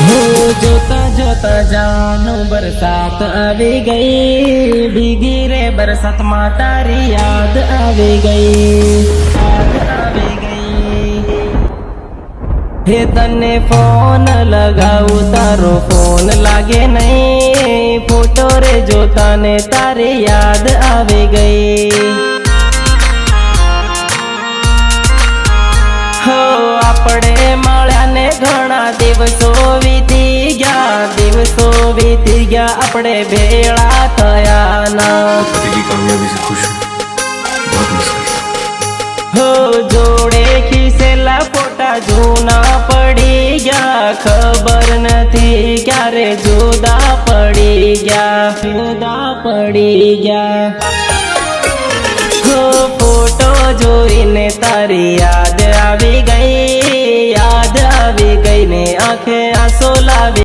जोता जोता जानो बरसात आवी गई, भीगी रे बरसात मां तारी याद आवी गई, याद आवी गई। हे तने फोन लगाऊ तारो फोन लागे नहीं, फोटो रे जोता ने तारी याद आवी गई। हो आपणे मळ्या ने घणा दिवसो वीती गया, दिवसो वीती गया अपने भेड़ा थया ना। पति की कामयाबी से खुश हूँ, बहुत मिस करता हूँ। हो जोड़े खीसेला फोटा जूना पड़ी गया, खबर नथी क्यारे जुदा पड़ी गया, जुदा पड़ी गया। हो फोटो जोईने तारी याद आवी गई, याद आवी गई ने आंखे आंसू लावी।